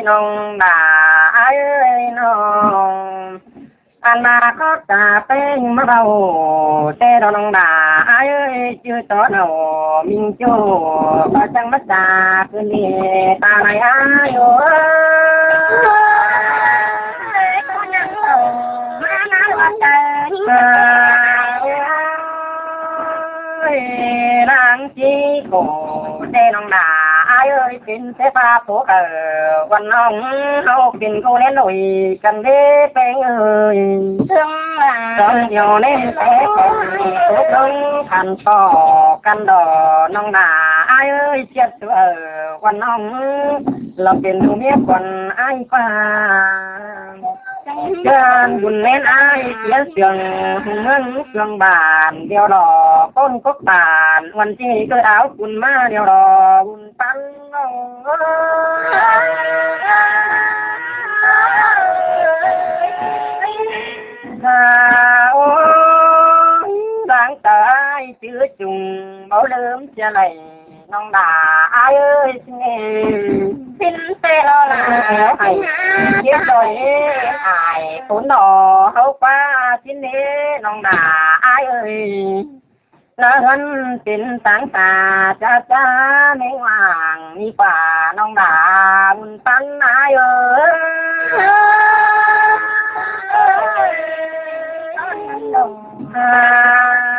nông đà ai ơi nông anh mà có trà tên mà đâu xe đâu nông đà ai ơi chưa có đâu mình chú và chẳng mất trà cứ đi ta này ai ơi nàng chi cổ xe nông đà ai ơi xin sẽ pha phố ở quần ông hậu kinh cô nên nổi cần đế bên ơi thương là rồi nhiều nên sẽ tốt đông thành to căn đỏ nông đà ai ơi chết ở quần ông lòng tiền không biết còn ai qua chân buồn lên ai phía trường mướn trường bàn đeo đỏ con cốc bàn hoàn chi cơ áo quần ma đeo đỏ buồn tan ôi đang tới chứa trùng máu lớn chia này nông đà ai ơi xin xe lo là ai chiếc đôi ai cuốn đỏ hấu qua xin đế nông đà ai ơi nó hơn xin sáng tà cha cha mấy hoàng đi quả nông đà buồn tan ai ơi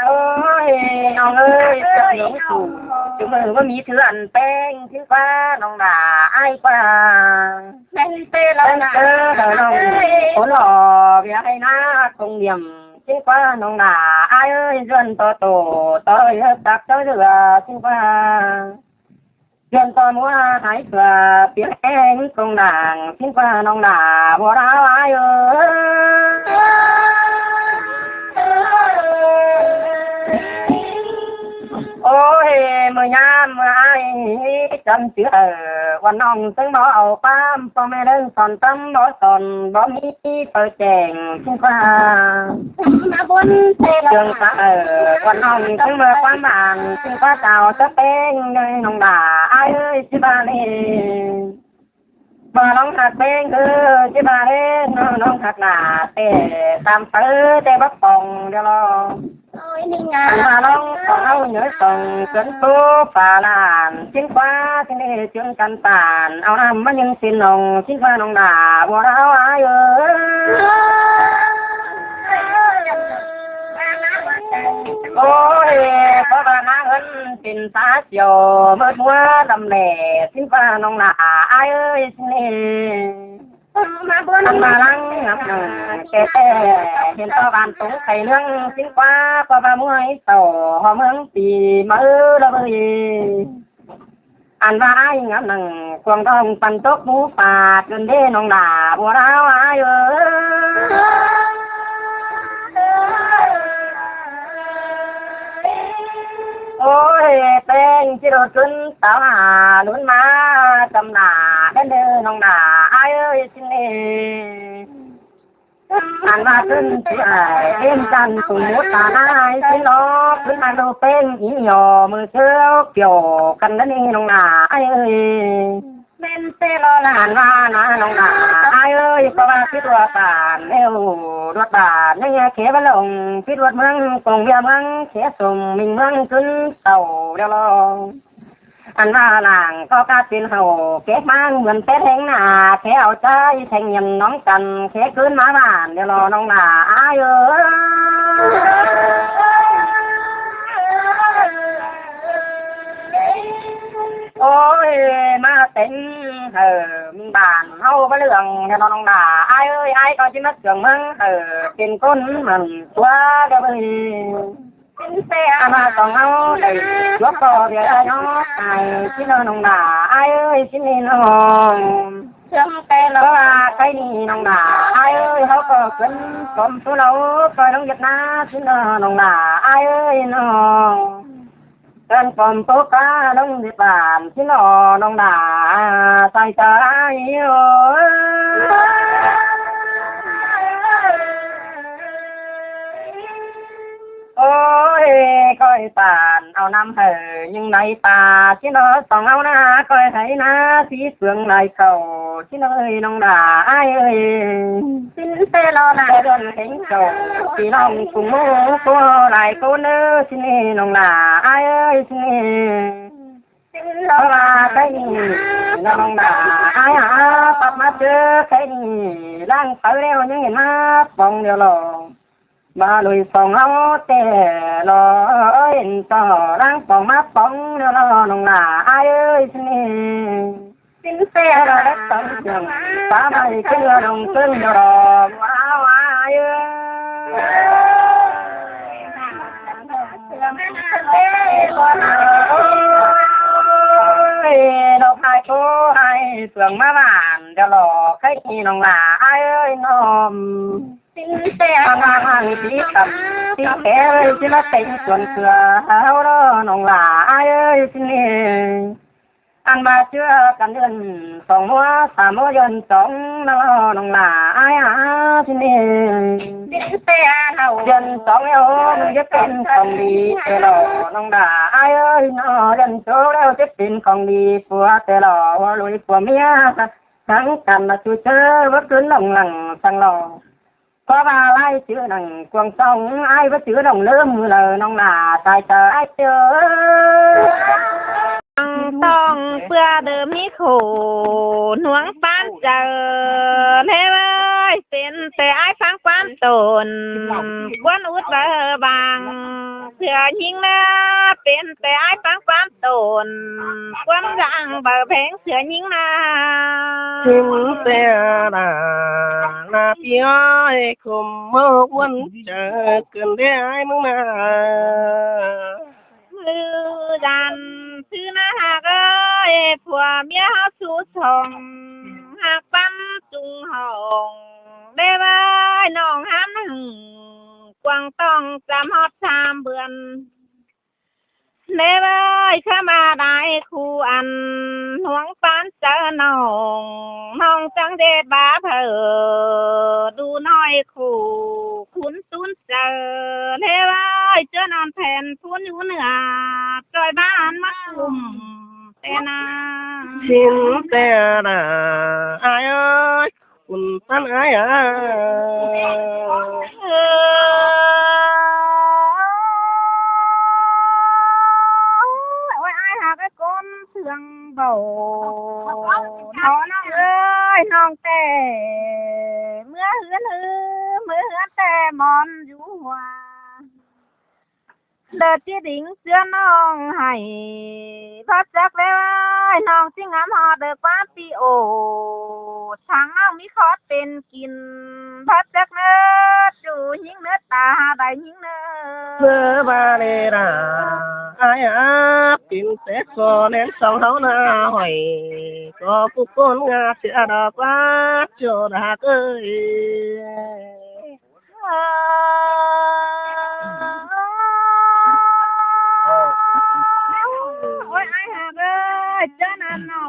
ôi ông ơi giống chủ chúng mình có mỹ thứ ăn beng thứ ba nông đà ai qua beng tê lo nà nông cuốn lò việc hay na công điểm chứ qua nông đà ai ơi dân to tổ tôi tạc tới được chứ qua dân to múa thái cửa tiếng em công đảng chứ qua nông đà bỏ đá ai ơi ôi mười nhám mười ai chân chữ ở quan ông tiếng bỏ ẩu pam po mê đơn sòn tâm bỏ sòn bỏ mỹ phơi chèn chung qua trường xã ở quan ông tiếng mưa quan bàn chung qua chào tất bên nông đà ai ơi chứ ba đi bà nông hạt bên cứ chứ ba đi nông hạt là tê tam tứ tê bắc phòng cho lo mà nông còn nhớ sòng cấn tố phà làn xin qua xin đi chương căn tàn ao nam mất nhưng xin nồng xin qua nông đà bỏ đáo ai ơi ôi có bà ná hơn xin phá chiều mớt múa đầm lẻ xin qua nông đà ai ơi xin đi anh mà lăng ngập kê hiện to bàn túng thầy nương xin qua ba muối tàu họ mướn tì mơ đâu bơi anh và ai ngập nằng quang đông pan tốt mũ phạt gần đê nông đà bùa đáo ai ơi ôi tên chỉ đồ cưng tao hà luôn má cầm đà đến đây nông đà ai ơi xin đi anh mà cưng chỉ em chân cùng một ta ai xin lo cưng anh đâu tên ý nhỏ mưa sương kiểu cần đến đây nông đà ai ơi bên xe lo là anh mà nói nông đà ai ơi có ba cái đùa tàn nêu đuột tàn nhưng nghe khé vào lòng cái đuột măng cùng bia măng khé sùng mình măng cưng tàu đeo lo anh mà làng có cá tin hầu khé mang mượn tết hẹn nà khé áo trai thành nhầm nón cằn khé cướn má bàn đeo lo nông đà ai ơi ôi mà tính hờ bàn hâu với lượng theo nông đà ai ơi ai có chỉ mất trường măng hờ tiền con mình quá đâu bơi tính xe mà còn hâu đầy góp cò thì nó ai chỉ lo nông đà ai ơi xin đi nó sớm tê lo cái đi nông đà ai ơi hâu có cân còn số lâu coi nông Việt Nam xin lo nông đà ai ơi nó trên phòng tố cá đông địa bàn xin lo nông đà sai trái ยก้อยป่านเอาน้ำเหอยังในป่าที่น้อสองเอาหน้าก้อยไหน้าสีเฟืองในเข่าที่น้อยน้องด่าไอ้เอ้ยสิ้นเตลอหน้าเดินเห็นโจที่น้องกุ้งมูกัวไหลกูเนื้อที่นี่น้องด่าไอ้เอ้ยที่นี่เรามาใครน้องด่าไอ้ปับมาเจอใครร่างเปล่ายังเห็นมาปองเดียวหลงมาลุยส่งเอาแต่รอเอ้ยต่อร่างปองมาปองเดียวรอน้องด่าไอ้เอ้ยที่นี่สิ้นเสียเราได้ต้องเสียงฟ้าไม่เชื่อน้องขึ้นเดียวรอว้าวไอ้เอ้ยเราพายโต้ให้เสื่องมาบ้านเดี๋ยวหลอกให้ขี้น้องหลาเอ้ยน้อมสิ้นเสียงางสีต่ำสีแก่เอ้ยสิมาเต็งส่วนเกลือเอาเด้อน้องหลาเอ้ยสินี่อันมาเชื่อกันเดือนสองหัวสามหัวยันสองน้องหลาเอ้ยสินี่สิ้นเสียงเอายันสองเอ้ยมันจะเป็นของดีเตลอน้องด่าเอ้ยน้อยันโตแล้วจะเป็นของดีผัวเตลอว่าลุยผัวเมียทั้งกันมาช่วยเธอว่าคืนหลงหลังสังหลอก็มาไล่ชื่อหนังกวงซองไอ้ว่าชื่อหลงเลื่อมเลยน้องด่าตายเจอไอ้เจอต้องเพื่อเดิมนี้โขหน่วงปานเจอเฮ้ยเป็นแต่ไอ้ฟังความตนควนอุดเบอร์บางเพื่อยิงนะเป็นแต่ไอ้ฟังความตนควนร่างเบอร์แพงเสือยิงนะทิ้งแต่ละนาพี่อ้อยคมเมื่อวันเจอเกินได้ไอ้มึงนะมือดันซื้อนะหากเอ้ยผัวเมียเขาสู้ทองหากปั้มจุงหองได้ไว้น้องห้ามกวางต้องจำฮอดชามเบือนได้ไว้ข้ามาได้คู่อันห่วงปานเจอน้องจังเด็ดบาเผอดูน้อยคู่คุณตุ้นเจอเทวายเจอนอนแผ่นพูนอยู่เหนือจอยบ้านมัดกลุ่มแต่นาทิ้งแต่ละไอ้เอ้ยคุณตั้นไอ้โอ้ยไอ้หากไอ้ก้นเสืองเบาน้องเอ้ยน้องแต่เมื่อเฮือนเมื่อเฮือนแต่มอนอยู่หัวเดิดที่ดิ่งเสื้อน้องให้พัดจักแล้วน้องสิงามหอเดิกว่าปีโอทางน้องมีคอดเป็นกินพัดจักเนื้อจูหิงเนื้อตาได้หิงเนื้อเมื่อบาเลราไอ้ปิ่นแต่ก็เน้นสองเท้าหน้าหอยก็ผู้คนงาเสียดอกว่าโจดหักเอ้ยโอ้ยไอ้หากเอ้ยเจ้านั่นเนา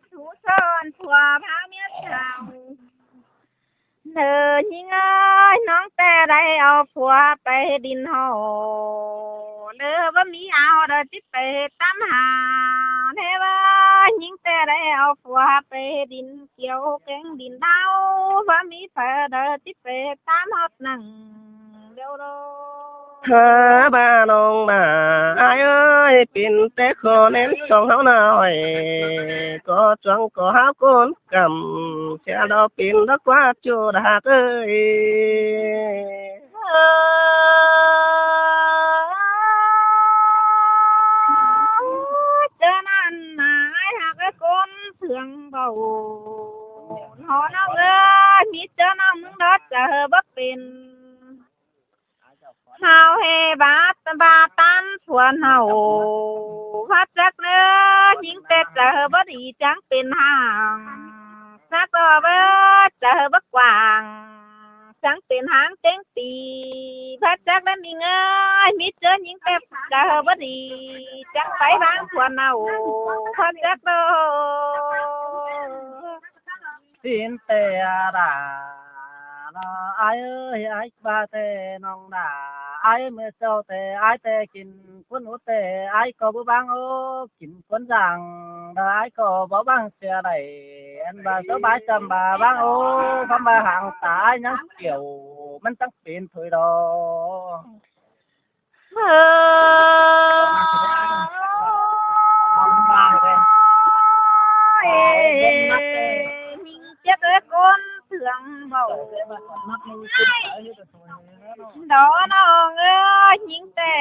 ชูเชิญผัวพาเมียเจ้าเธอยิงเอ้ยน้องแต่ได้เอาผัวไปดินหอเลือว่ามีเอาเดินจิไปตามหาเทว่ายิงแต่ได้เอาผัวไปดินเกี่ยวแกงดินเท้าว่ามีเผอเดินจิไปตามฮอดหนังเดี๋ยวรอเธอบ้านองมาไอ้เอ้ยปิ่นแต่ขอเน้นสองเท้าหน้าหอยก็จังก็หาคนกำเสียดอกปิ่นรักว่าโจดหักเอ้ยเจอนั่นนายหากไอ้คนเถื่องเบาหอน้องเอ้ยมีเจอน้องมึงรักเจอบ่เป็นเฮาเฮบาตันสวนเฮาพัดจักเนื้อยิงแต่เจอบ่ดีจังเป็นห่างสักก็บ่เจอบ่กว้างจังเป็นหางเต็งตีพัดจักนั้นมีเงยมีเจอยิงแต่เจอบ่ดีจังไปบางสวนเฮาพัดจักโตปิ่นแต่ด่าไอ้เอ้ยไอ้บ้าแต่น้องด่า ai mẹ sao tệ ai tệ kín quân út tệ ai có bữa bang ô kín quân rằng ai có bảo bang xe này anh bà số bãi trăm bà bang ô không bà hàng tải nhắn kiểu mình tăng tiền thôi đó mình chắc cái con thường bầu đó nó ơi những tệ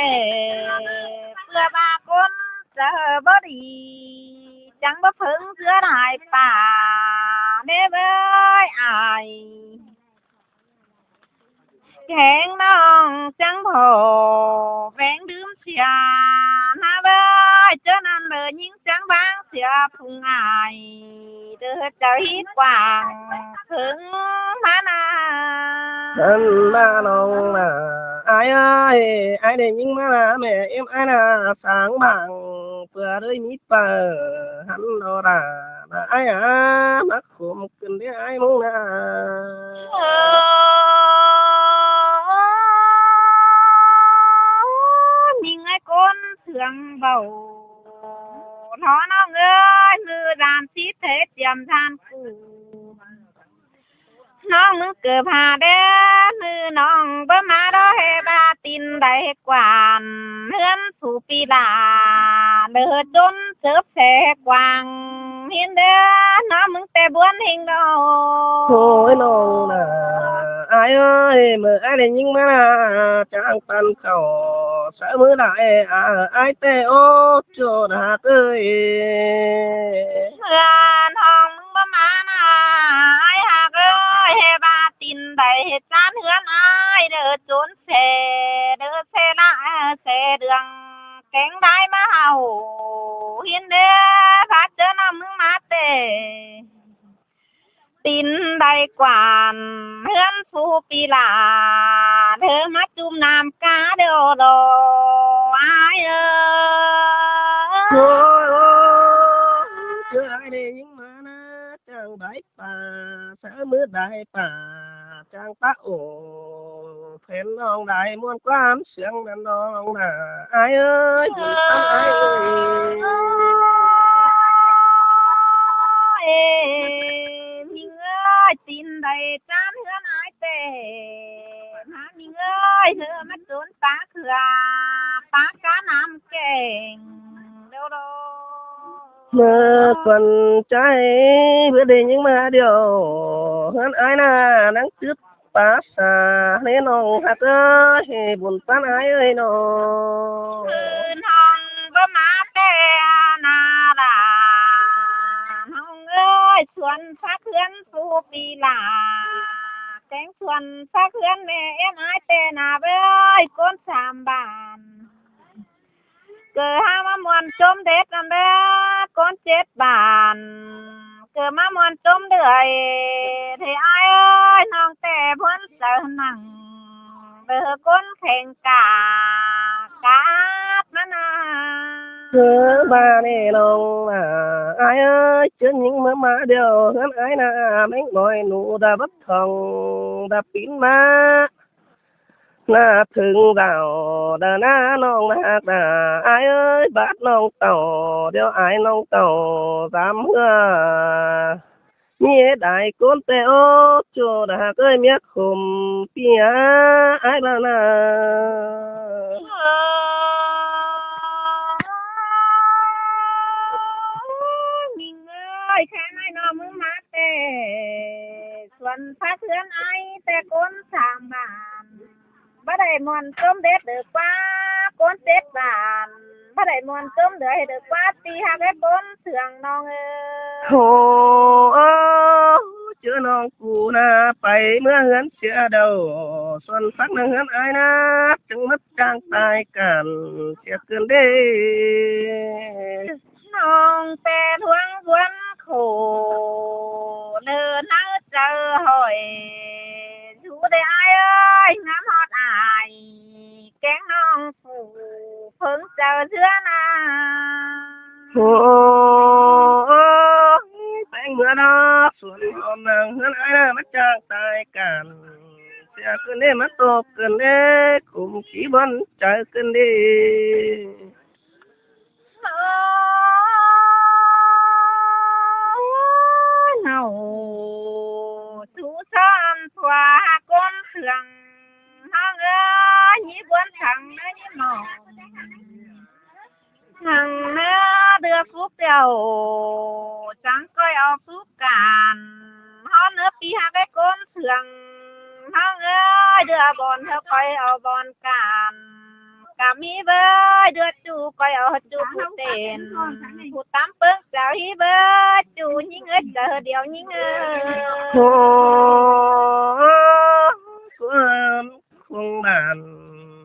vừa ba con giờ bớt đi chẳng bớt phứng giữa đại bà để với ai kẹn non chẳng hồ vén đướm xìa na bơi cho nên bờ những trắng vàng xìa phùng ai đưa trời hít quàng thương má na Anh ba nông là ai ơi ai để những má là mẹ em ai là sáng bằng vừa đôi mít bờ hắn đó là ai mắc khủng cần để ai muốn là mình ai con thường bầu nó ơi như đàn xít thế tiềm than cũ nóมึงเกิดหาเด้มือน้องบ่มาดอเฮบาตินได้กวานเฮือนสู่ปีลาเด้อจนเสิบแสกวางเห็นเด้อน้องมึงแต่บวนเฮงดอ thôi nông là ai ơi mà ai để những má là trang tan khẩu sợ mưa lại ai tê ô chỗ đã ơi เฮือนห้องมึงบ่มาน่ะไอ้หักเอ้ยเฮบาตินได้จานเฮือนอ้ายเด้อจนแสเด้อแสละแสเดืองแกงได้มาเฮาเห็นเด้อพัดเจอน้ำมึงมาเตตินได้กวานเฮือนสู่ปีลาเธอมาจุ่มน้ำกาเด้อดออ้ายเอ้ย thôi ôi chưa ai để những má na trang bãi bà sợ mưa đại bà trang tác ổ phèn nong đại muôn quan sướng đàn nong là ai ơi buồn tâm ai ơi mình ơi tin đầy chán hứa ai tệ mà mình ơi hứa mắt trốn phá cửa phá cá nam kèn đâu đâu mơ phần trái bữa đi những mà điều hơn ai na nắng trước phá xa nên nong hạt ơi buồn tan ai ơi nóคืนห้องบ่มาแต่นาดาห้องเอ้ยชวนพาเพื่อนสู่ปีลาแกงชวนพาเพื่อนแม่เอ็มไอแต่นาเบ้ยก้นสามบานเกิดหามามวนจมเด็ดนั่นเด้อก้นเจ็ดบานเกิดมามวนจมเดือยที่ไอเอ้ยน้องแต่เพิ่นเสือหนังเด้อก้นแข่งกาดมานา Hứa ba nè nông là ai ơi chứ những mơ má điều hơn ai na mấy ngồi nụ đã bất thòng đã pin má na thường vào đã na nông hạt là ai ơi bát nông tàu điều ai nông tàu dám hứa nhé đại con tê ô cho đã ơi miếc khum pia ai là na mình ơi khai mai nóมึงมาแต่ส่วนพาเพื่อนไอแต่ก้นสามบานบ่ได้มวนต้มเด็ดเด้อกว่าก้นเจ็ดบานบ่ได้มวนต้มเด้อเด้อกว่าตีหักไอ้ก้นเสืองน้องเอ้ย Hồ chưa non cụ na phải mưa hớn chưa đầu xuân sắc nâng hớn ai na chẳng mất trang tài cản chưa cơn đê น้องแต่ทวงทวนโขเนินน้าเจอหอยชูได้อายเอ้ยงามฮอดอายแกงน้องฝูเพิ่งเจอเชื่อนา Hồ mưa đó xuân hôm nâng hớn ai na mất trang tài cản chưa sẽ cứ nên mất tốt cần đê cùng chỉ vẫn trái cần đi nào chú san thoa con thường hang ơi nhí buồn thằng nữa nhí mỏng thằng nữa đưa phúc đèo chẳng coi ao phúc càn họ nữa pi hai cái con thường hang ơi đưa bọn theo coi ao bọn càn cả mi bơi đưa chú coi ao chú phúc đền phúc tám bước chào hi bơi chú những ơi chờ điều những không bàn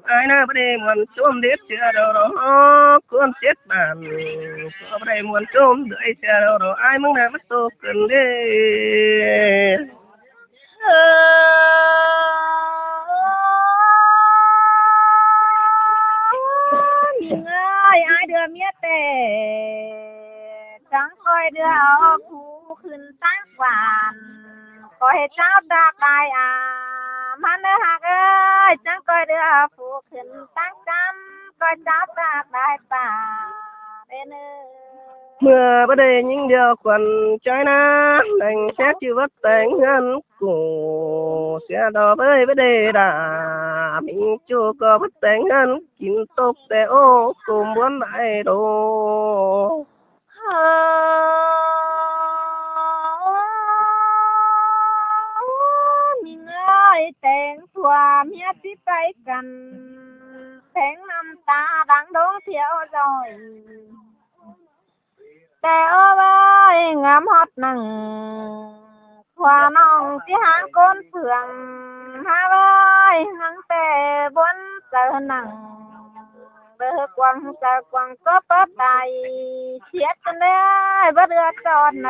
ai na bữa đêm muốn chôm đếp chưa đâu đó con chết bàn có bữa đêm muốn chôm đợi chưa đâu đó ai muốn làm mất tô cần đi những ơi ai đưa miết tề chẳng coi đưa áo phú khuyên sáng quản coi cháu ta bài man ơi hạc ơi chẳng coi đưa phú khuyên sáng chăm coi cháu ta bài bà bên mưa bữa đây những điều quần trái na đành xét chữ vất đánh ngân cổ xe đò với bữa đây đã mình chưa có vất đánh ngân kín tốc để ô cùng muốn lại đồ những ơi tên thua miết tí bay cần tên năm ta đang đón theo rồiแต่เอ้ยงามฮอดหนังขวาน้องที่หางก้นเผืองหาเลยหางแต่บนเจอหนังเดือกวังเจอกวังก็เปิดใจเชียดกันได้บ่เดือดจอดไหน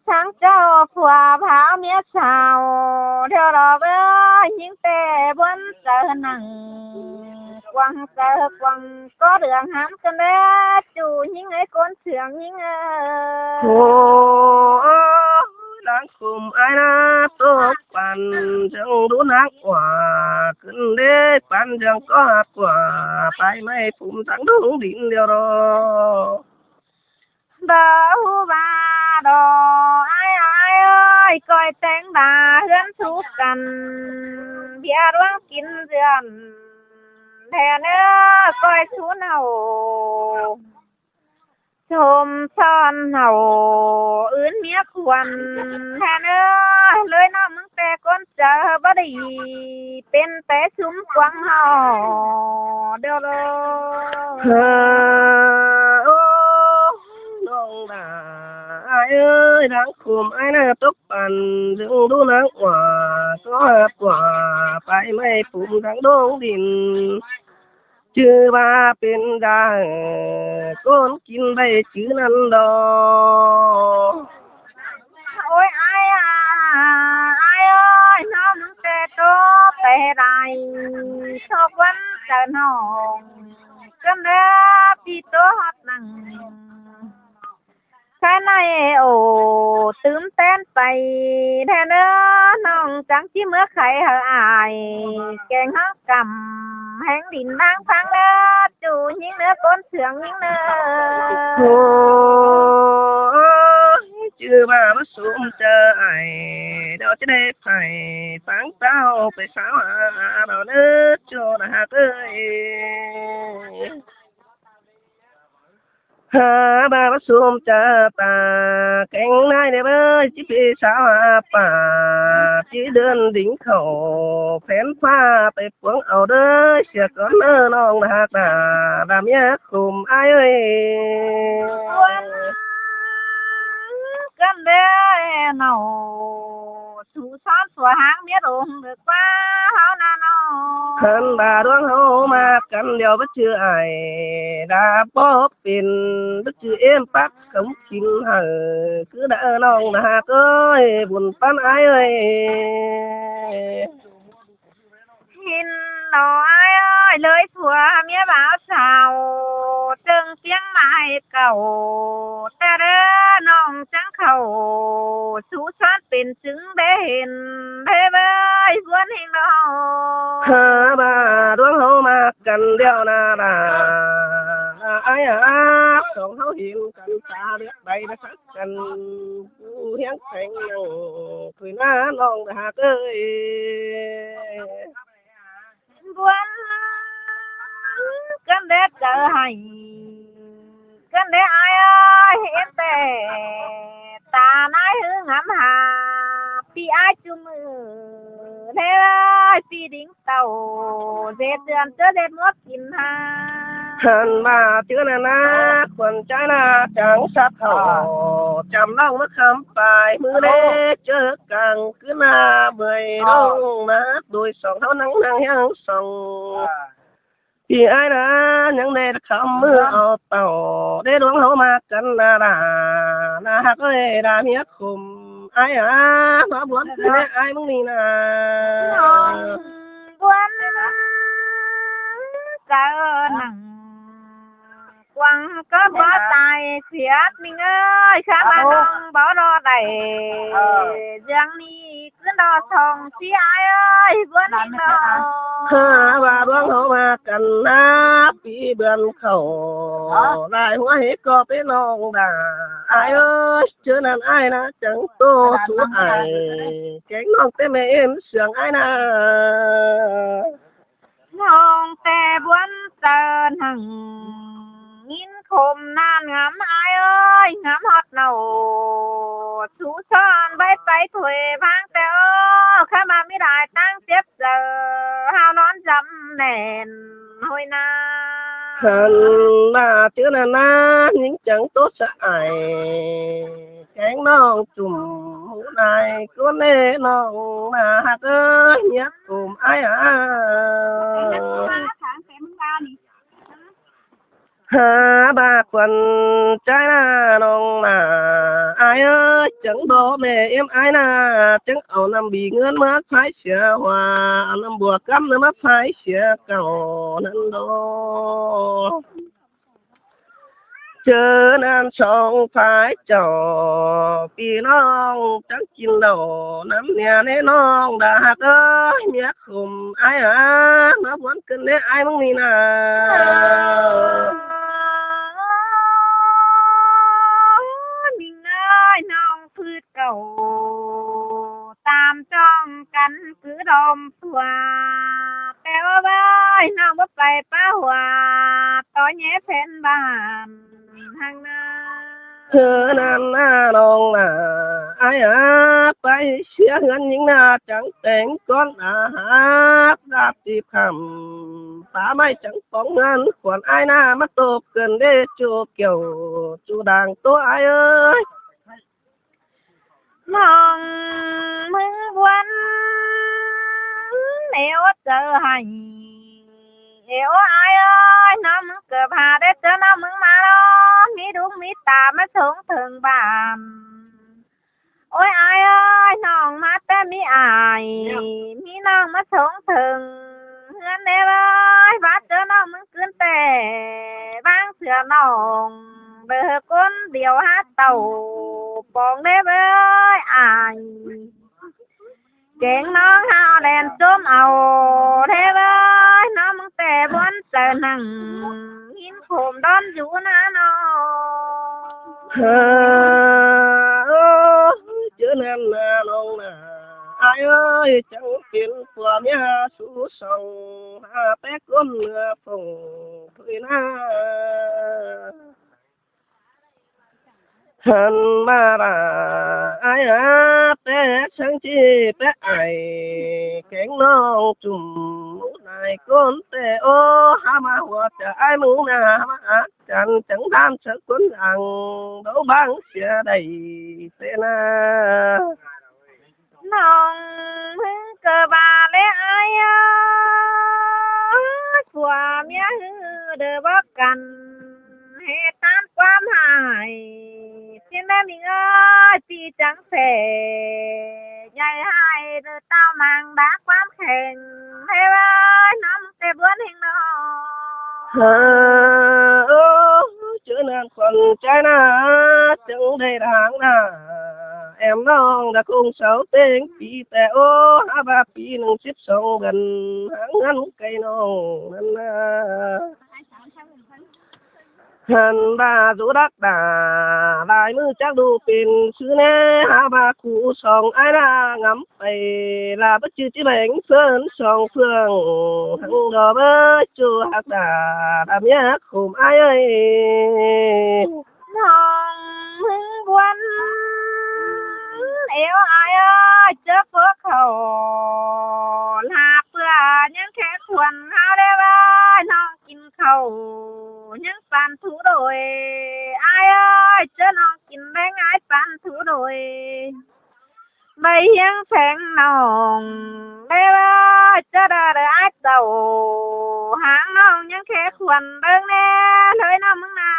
ทั้งเจ้าผัวผาเมียสาวเดี๋ยวรอเว้ยยิงแต่บนเจอหนังquăng cờ quăng có đường hám cái đấy chủ những ấy con trưởng những đang cùng ai na tốt bàn chẳng đủ nắng quả cơn đế bàn chẳng có hạt quả phải mấy phụng thẳng đúng điện điều đó đâu ba đồ ai ơi coi tên bà hướng suốt cần bia đoán kín giường thè nữa coi chú nào chôm son nào ướn miếc quần thè nữa lưới nó mưng tè con chờ bá đi bên té xuống quăng hò đều đâu là ai ơi đang cùng ai na tóc bàn dựng đu nắng quả có hạt quả phải mấy phụng thẳng đúng điện chưa ba bên ra con kín bay chứ năn đó ôi ai ơi nó mưng tè tô tè đài cho quấn trần hồng cơn đá pi tô hót nằng cái này ồ tướng tên tay thế nữa nong trắng chỉ mưa khai hở ai kèn hót cầm hang đình đang phang đó chủ những đứa con sướng những đứa chưa bà bắt xuống chờ ai đó chứ đây phải phán tao phải sao đó nữa cho là ơi ha bà bắt xuống chờ ta cánh này này bơi chỉ vì sao bà chỉ đơn đỉnh khẩu phén phaไปพวงเอาเด้อเสียก่อนเด้อน้องหักดาดามยาคุมอ้ายเอ้ย cơn đê nào chú son sủa hang biết ôm được qua hao na nó thân bà đoán hậu mà cần điều bất chưa ai đã bóp pin bất chưa êm bắt cống chín hở cứ đã nong là hạt ơi buồn pan ai ơi nhìn nó ai ơi lời thua mía bảo sao trừng tiếng mà เก่าแต่เด้อน้องจังเขาสู้ชาติเป็นจึงได้เห็นเด้อสวนแห่งเรา หาบาดวงเฮามากันเดียวนาดาไอ้สองเฮาเห็นกันตาเลือดใบนะสักกันผู้เฮียงแข็งนั่งคุยหน้าน้องหากเอ้ย บวนกันเด็ดเจอให้กันเด็ดไอ้เห็นแต่ตาหน้าหึงหำหาพี่ไอ้จุมือเด้อพี่ดิ้งเต่าเด็ดเดือนเจอเด็ดมดกินหา หันมาเจอหน้าขวัญใจหน้าจังสับเขาจำเล่ามาคำปลายมือเล็กเจอกังคือหน้าเบื่อยลงมาโดยสองเท่านังยังส่องพี่ไอ้นะยังได้คำมือเอาเต่าได้ดวงเขามากันนาฮักเอ้ยดาเมียคุมไอ้มาบวนคือไอ้มึงนี่นะ บวนเจอหนังกวางก็บ่ตายเสียดมิงเอ้ยข้ามาน้องบ่รอได้เรื่องนี้คือดอทองเสียเอ้ยบวนนี่เนาะ หาว่าดวงเขามากันนะปีเบือนเขาลายหัวเห็ดก็เป็นน้องด่าไอ้เอ้ยเจอนั่นไอ้นะจังโตสู้ไอ้แกงน้องแต่แม่เอ็มเสียงไอ้นะ น้องแต่บวนเตินหังยินคมนานงามอายเอ้ยงามฮอดเนาสู้ซ้อนใบไปถวยพังแต่ข้ามาไม่ได้ตั้งเจ็บเจอหาวนอนจำแน่นห้อยนา หันมาเจอนั่นนะยิงจังโตสะไอแกงน้องจุ่มหูนายก็เล่น้องมาฮักเอ้ยยักกลุ่มไอ้หาบาควันใจนาน้องมาไอ้เอ้ยจังโดแม่เอ็มไอ้นาจังเอาน้ำบีเงินมาขายเสียว่าเอาน้ำบัวกำน้ำมาขายเสียเก่านั้นโดเจอนานสองพายจอพี่น้องจังกินเหล้าน้ำเนี่ยในน้องดาฮักเอ้ยเมียคุมไอ้มาบวนกันเนี่ยไอ้มึงนี่นะ มิงเอ้ยน้องพืชเก่าตามจ้องกันคือดอมผัวแต่ว่าบ้ายน้องว่าไปป้าหัวต่อแย่เพนบ้านทางนา เธอนั่นน้าน้องน่ะไอ้ไปเสียเงินยิงหน้าจังแต่งก้อนอาหารดาบตีคำป่าไม่จังปองเงินขวนไอ้หน้ามาตบเกินได้จูเกี่ยวจูด่างตัวไอ้เอ้ย มองมึงวันเอวเจอให้เอวอายเอ้ยน้ำมึงเกิดหาได้เจอน้ำมึงมาแล้วมีดุงมีตามาส่งถึงบ้านโอ้ยอายเอ้ยน้องมาแต่มีอายมีน้องมาส่งถึงเฮือนเด้เลยว่าเจอน้องมึงขึ้นแต่บางเสือน้องเบอร์ก้นเดียวหาเต่าปองได้เบ้ยอายเก่งน้องหาวแดนส้มเอาเทเบ้ยน้องมึงแต่บนเจอหนังหินโขมดอนอยู่นะน้อง เฮ้อเจอนั่นน้าน้องน่ะไอ้เอ้ยจังเป็นผัวเมียสู้ส่งหาแป๊กก้นเนื้อฟงถุยหน้า หันมาละไอ้แป๊ะช่างจีแป๊ะไอแกงน้องจุ่มนายก้นแต่โอหามาหัวจะไอ้มึงนะมาจันจังดามสักคนอังเดาบางเสียได้เสนาน้องมึงเกิดบาเลยไอ้ผัวเมียหือเด้อบอกกันเหตุตามความหายเพียงได้มีเอ้ยปีจังเสใหญ่ให้เด้อเต้ามังดักความแข็งให้ไว้น้ำแต่บวนแห่งน้อง เฮ้อเจอหน้า thuận trái na chẳng đây đáng na em non đã cùng sáu tiếng pi tè ô ha ba pi nâng xếp sông gần háng ngắn cây non nên hàn ba rũ đắc đà lại mưa chắc đủ pin sư nè ha ba cụ song ai na ngắm bay là bất chư chỉ bánh sơn song phương thằng đó bớt chua hắc đà đàm nhá khum ai ơi non hưng quân yêu ai ơi chớ phước khẩu là bữa những kẻ thuần hao đê ơi non kín khẩu những bàn thú đồi ai ơi chớ non kín bánh ai bàn thú đồi bây hiên phèn nòng đê ơi chớ đờ đờ ai đầu hàng non những kẻ thuần đơn nè lời nó mừng na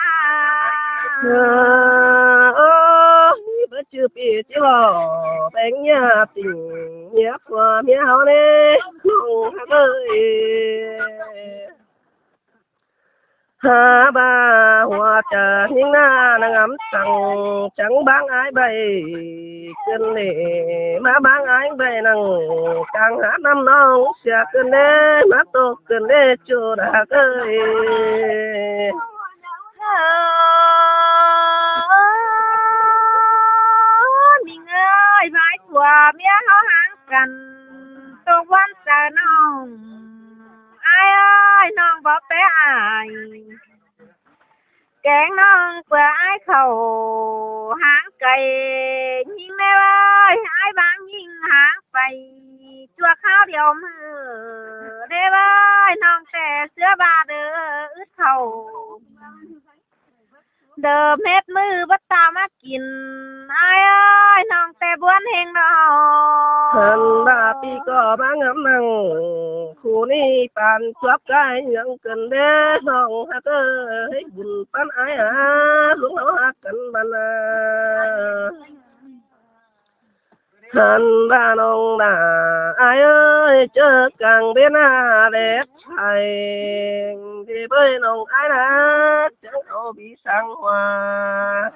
bất chư pi chỉ lo bánh nhà tình nhớ qua mía hao nè không hát ơi ha ba hoa trà những na ngắm trăng trắng bán ái bay cơn lệ má bán ái bay năng càng hát năm non xà cơn lệ má tô cơn lệ chua đà ơi mình ơi vai của mía háo hàng cần tô quan sợ nong ai ơi nong bỏ bé ai kén nong của ai khẩu hàng cây nhìn nè ơi ai bán nhìn hàng bay chua khao điều mưa đê ơi nong tè sữa ba đứa ướt khẩu đờ mét mưa bắt tao mà kín ai ơi nong tè buồn heng đó thần ba pi có bán ngắm năng khu ni bàn chóp cái những cần đế nong hát ơi buồn pan ai lúc nào hát cần bàn thần ba nong đà ai ơi chớ càng biết đẹp thầy thì với nong ai chẳng có bị sang hoa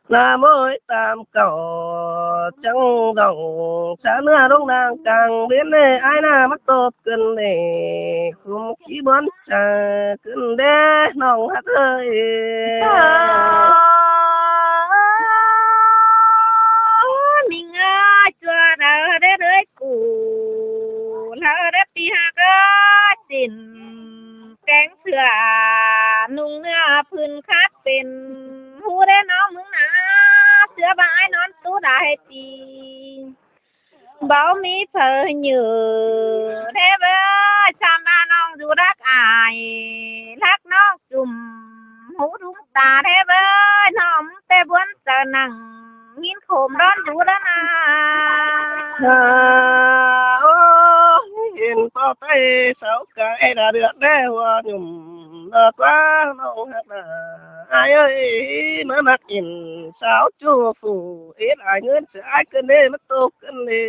là mỗi tam cầu chẳng đồng sáng nữa lúc nàng càng biết này ai mắc tốt cần này không khí bón trà cần đế nong hát ơi mình ơi chưa đỡ để đới cũ lỡ để pi hạc ơi xin kén sữa nung nước phun khátเป็นหูได้น้องมึงนะเสือบ่ายนอนตู้ได้ตีเบามีเพอเหยื่อเทเบอชามดาน้องอยู่รักอายรักน้องจุ่มหูดุ้งตาเทเบอน้องแต่บวนเจอหนังมินโขมร้อนอยู่แล้วนะ เห็นพ่อไปเสาไก่đã được đế hoa nhùm đã quá nong hát là ai ơi nó mặc nhìn sáo chua phủ ít ai ngân sẽ ai cơn đê mất tô cơn đê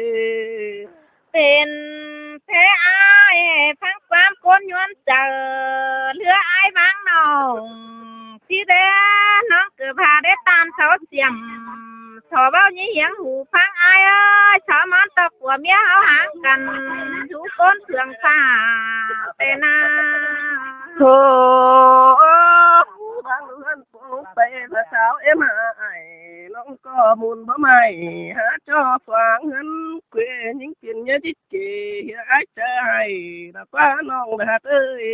เป็นแพ้อายทั้งความคนยวนเจอเหลืออายบางน้องที่เด้น้องเกิดพาได้ตามเสาเสียมชอเบ้ายี่เหียงหูพังอายเอ้ยชอมันตะกัวเมียเอาหางกันทุกคนเสื่องฟ้าแต่นา โธ่บางเรือนปงไปละสาวaiน้องก็มุนบ่ไม่หาจอฟังเงินเกวยิ่งเปลี่ยนเยอะจิตเกเฮียไอ้ใจละกว่าน้องแบบเอ้ย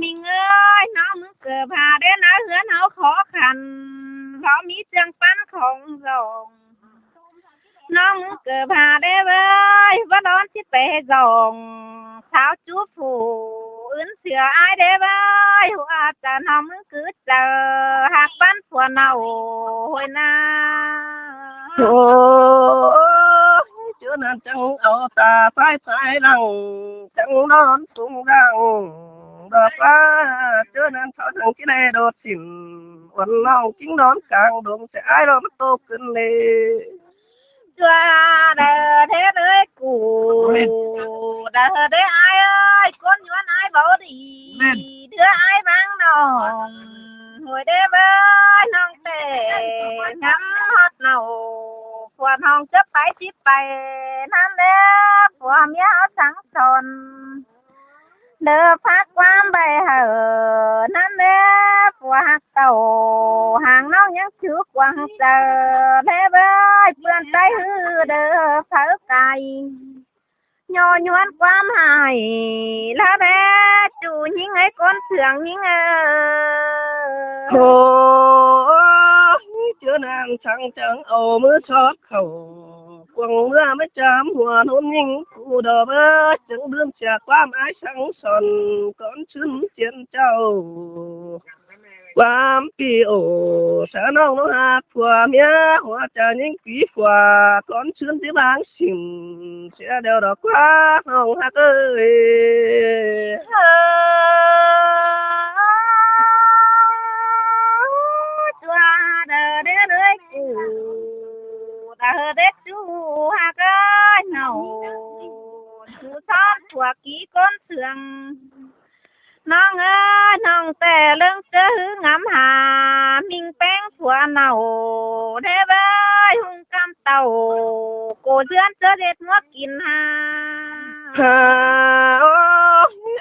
mình ơi nó muốn cờ bà đến nó hứa nó khó khăn khó mỹ chân pan không rộng nó muốn cờ bà đến ơi vẫn đón chiếc bè rộng sao chú phủ ứng sửa ai đến ơi hoa ta nó muốn cứ chờ hạt pan phùa nào hồi na chưa nên chẳng ở ta phải lăng chẳng đón tung răng đợt quá chưa nên thảo thằng cái này đột xỉn quần lòng chính đón càng đúng sẽ ai đó mất tô cân lê chưa đờ thế đấy cũ đờ thế ai đứa ai mang nòng hồi đế bơi nòng tề ngắm hót nầu quần hồng chấp phải chip bay nam đế của mía sáng tròn đỡ phát quan bày hở nam đế của hạt tàu hàng nông những trước quăng chờ đế bơi vươn tay hư đỡ phở cày nhỏ nhoan quan hài lá bé chủ những ấy con thường những chưa nàng trăng trắng ồ mưa xót khẩu quăng mưa mới chám hùa hôn nhìn cụ đò bơ chẳng đương trà qua mái sáng sòn con chưng chiến châu quam pi ổ sa nong nó hạt qua mía hoa trà những quý qua con chưng tiếng báng xìm sẽ đeo đỏ qua nong hạt ơi đết chú ha cái nào chú xót của ký con sườn nong ơi nong tè lưng chớ ngắm hà minh bén của nào thế với hung cam tàu cô duyên chớ đết ngót kín ha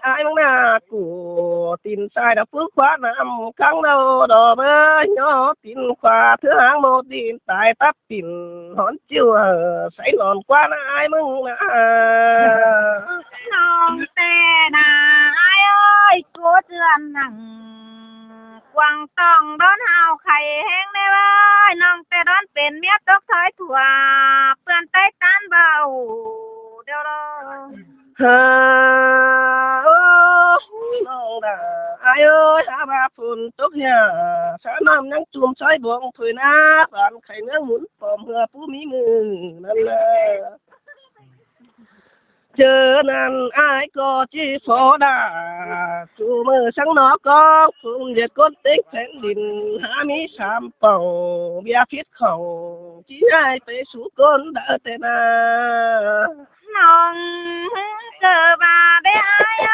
ai mong na của tin sai đã phước khóa nằm căng đầu đò bơ nhỏ tin khóa thứ hạng một tin tại tắt tin hón chiều sấy lòn qua na ai mong na nong tè na ai ơi cô duyên nặng quăng tòng đón hào khay hang đây ơi nong tè đónเป็นเมียตกถอยถั่วเปื้อนใต้ตานเบาเดี๋ยวรอnong đã ai ơi hả bà phun tốt nhà sáng năm nắng chùm soi buông thổi na bạn khay nước muốn phòm hừa phú mỹ mừนั่นแหละเจอนั่นไอ้ก็จีโฟดาจูมือสังนอก็ฝุ่นเด็ดก้นเต็กแผ่นดินหามีสามเป่าเบียพิษเขาจีให้ไปสู่ก้นเด้อแต่นา nong cờ bà đế ai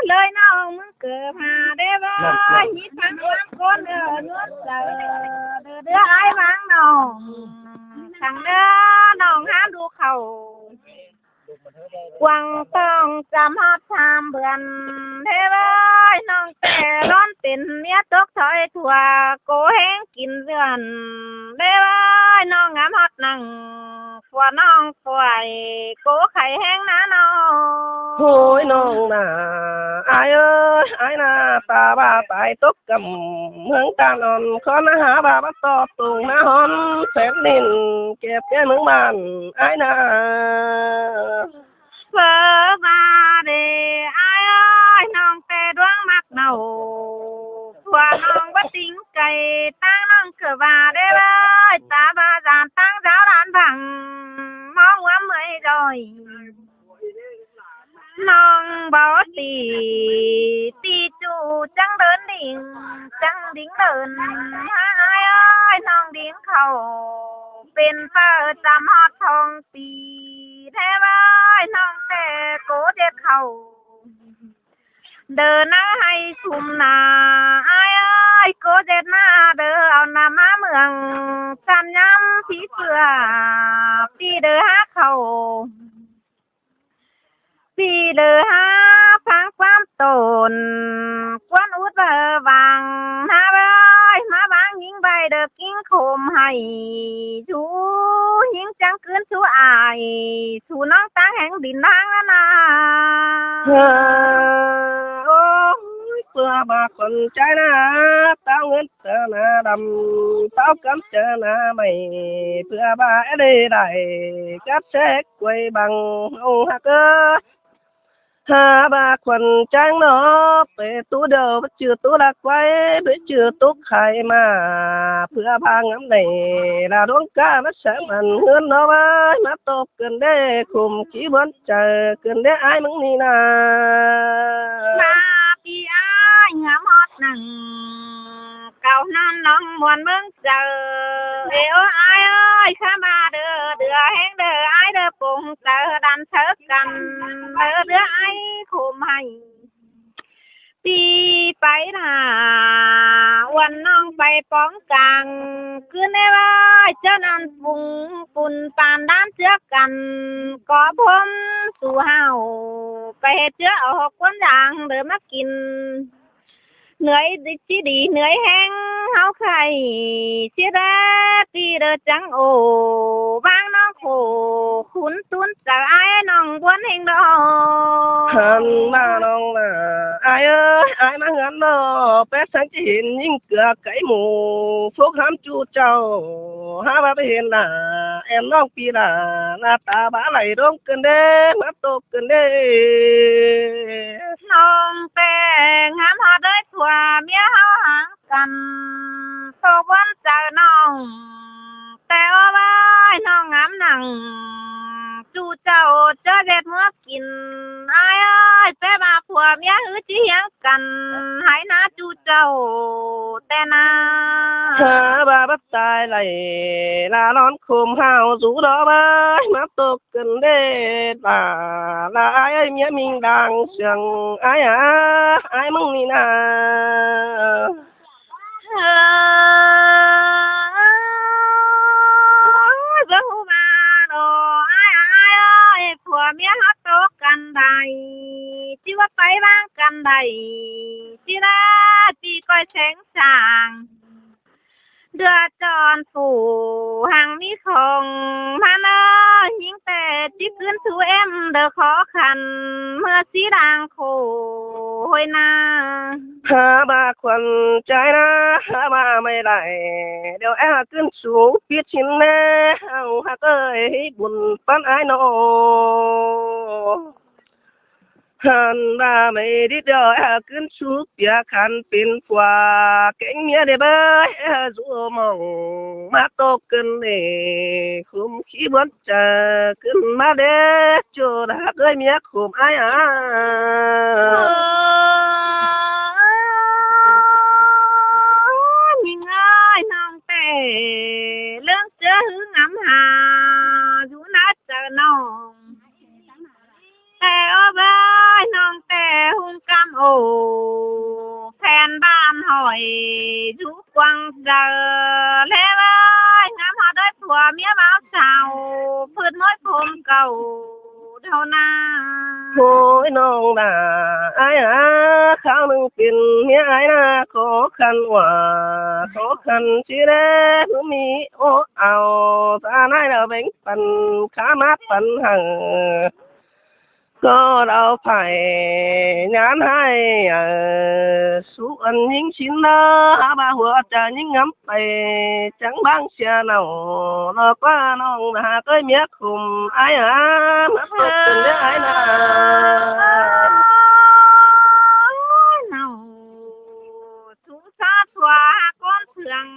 lời nong cờ bà đế ơi nhít thằng con ở nước đứa ai mang nong thằng đứa nong hám đu khẩu quăng tòng chăm hót tham bườn thế ơi nong tè đón tình mía tốc thoi thùa cố hén kín dườn thế ơi nong ngắm hót nằng qua nong quài cố khay hén ná nong thôi nong nà ai ơi ai na ta ba tại tốt cầm hướng ta non khó na há ba bắt to tùng na hon phép nín kẹp cái mướn bàn ai na phơ ba đề ai ơi nong tè đoán mặt đầu qua nong bất tính cày tăng nong cửa bà đế ơi ta ba giàn tăng giáo đàn thẳng mong quá mới rồi nong bảo tì chủ chẳng đơn chẳng đính đơn ai ơi nong đính khẩuเป็นเปิดจำฮอดทองตีแท้ไว้น้องแต่โกเจ็ดเข่าเดินนั่งให้ชุมนาอ้ายเอ้ยโกเจ็ดมาเดินเอาหน้ามาเมืองจำย้ำผีเสือปีเดินหาเข่าปีเดินหาพังความตนกวนอุดเบอร์วังหาไว้มาบางยิงใบเด็กกิ้งโคมให้ชูยิงจังคืนชูอายชูน้องตั้งแห่งดินทางนา เพื่อบาคนใจนะเต้าเงินเจอหน้าดำเต้ากำเจอหน้าไม่เพื่อบาได้กัดเช็คไว้บังเอาฮักเกอหาบาคนจังเนาะไปตู้เดียวไปจืดตู้หลักไว้ไปจืดตู้ไข่มาเพื่อบางน้ำในลาดวงกามาแสมันเงินเนาะไว้มาตบกันได้คุมขี้บนเจอกันได้ไอ้มึงนี่นะมาปีอ้ายงามฮอดหนังเก่านั่นน้องมวนเมืองเจอเอ้อ้ายเอ้ยข้ามาเด้อแห้งเด้ออ้ายเด้อปุ่งเจอดันเชิกกันเด้อไอ้ค โคมให้ปีไปหาวันน้องไปป้องกลางคือในว่าเจ้านั้นปุงปุ่นปานด้านเชือกันก็พมสู่เฮาไปเฮ็ดเชือเอาควนด่างเดิมมากินเหนื่อยดิจีดีเหนื่อยแห้งเฮาไข่เสียแดตีเดอจังโอบางน้องโคขุนตุนจากไอ้น้องบวนเฮงดอ หันมาน้องน่ะอายเอ้ยอายมาเหือนเนาะแปดสังจะเห็นยิ่งเกลือไก่หมูพวกห้ามจูเจ้าหามาไปเห็นน่ะแอมน้องปีน่ะหน้าตาบ้าไหลร้องเกินเด้มาตกเกินเด้ น้องแต่งหามหาได้ถั่วเมียเฮาหางกันตกวันเจอน้องแต่ว่าไว้น้องงามหนังจู่เจ้าเจอเด็ดเมื่อกินอายเอ้ยแต่มาผัวเมียหือจีเหียงกันหายหน้าจู่เจ้าแต่นา หาบาบัดตายไหลลานอนคุมห้าวสู่ดอกไม้มาตกกันเด้ลาไอ้เมียมิงดังเสียงไอ้ไอ้มึงนี่นะ เบิ่งหูมาโดอ้ายอ้ายเอ้ยผัวเมียฮักโตกันใดที่ว่าไปบ้างกันใดที่ละที่ก้อยแสงจางเดือดจอนปู่ห่างมีของมาเนอยิงแต่จิบขึ้นทูเอ็มเดอขอขันเมื่อสีด่างโคหอยนา หามาควันใจนะหามาไม่ได้เดี๋ยวแอบขึ้นสูงพิชินแน่เอาหักเอ้ยบุญปันไอ้น้องหันมาไม่ได้เดี๋ยวแอบขึ้นสูงเปียขันเป็นฝัวเก่งเมียได้เบ้ยสู้มองมาตกกันเลยคุมขี้บนจะขึ้นมาเด้จูดหักเอ้ยเมียคุมไอ้ยิงเอ้ยน้องแต่เรื่องเจอหึงงำหาอยู่นัดเจอน้องแต่เอาไว้น้องแต่หุ่นกำโอแผ่นบ้านหอยอยู่กวางเจอแล้วไอ้งามหาได้ผัวเมียบ่าวสาวพืชม้อยผมเก่าเท่านั้น โอ้ยน้องด่าไอ้ข้าวหนึ่งเป็นเมียไอ้นะขอคันว่าขอคันสิเด้หรือมีโอเอาตาไหนเราแบ่งปันขามาปันหังก็เราไผ่งานให้สุอันยิ่งชินเนอหาบาหัวจะยิ่งงำไปจังบางเสียเนาหลอกว่าน้องด่าก็เมียคุมไอ้มาตกเป็นเรื่องไอ้นะ nào chú sát hòa con thường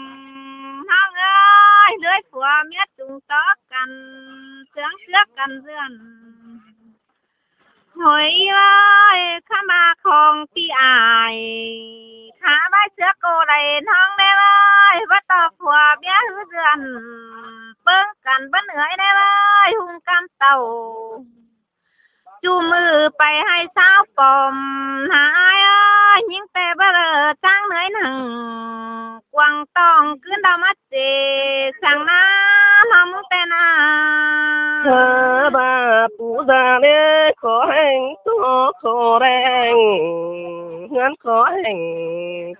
hăng ơi lưới của miết chúng tớ cần tướng trước cần dườn hồi ơi khá mà không khi ai khá bái trước cô đầy hăng đêm ơi bắt tờ của miết hư dườn bưng cần bấn ưỡi đêm ơi hung cam tàuจูมือไปให้สาวปอมหายยิงแต่เบลอจ้างเหนื่อยหนึ่งกวางต้องขึ้นดาวมาเจสั่งน้ำหอมแต่นา เธอบาปูซาเล่ขอแห่งตัวขอแรงงั้นขอแห่ง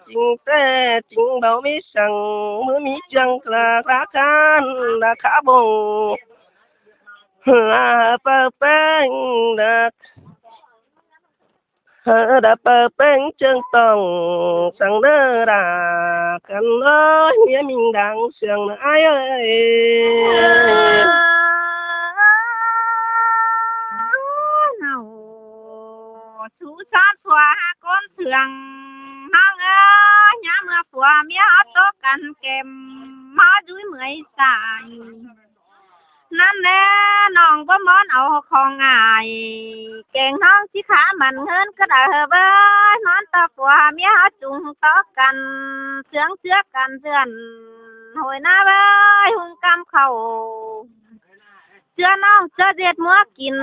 จริงแต่จริงเบาไม่สั่งเมื่อมีจังกลาราคานราคาบงเปิดแป้งดักđã bờ bên chân tòng sang đơ đà cần ơi nghĩa mình đang sương ai ơi nào chú sát hòa con thường hăng ơi nhà mưa phùa mía hót tố cần kèm má dưới 10 sàiนั่นแหละน้องบ่มอนเอาของง่ายเก่งท้องสิขามันเฮินก็ได้เบ้อนอนตะกัวเมียจุงต่อกันเสืองเชือกกันเตือนหอยหน้าเบ้ยหุงกำเข้าเชื่อน้องเชื่อเด็ดมัวกิน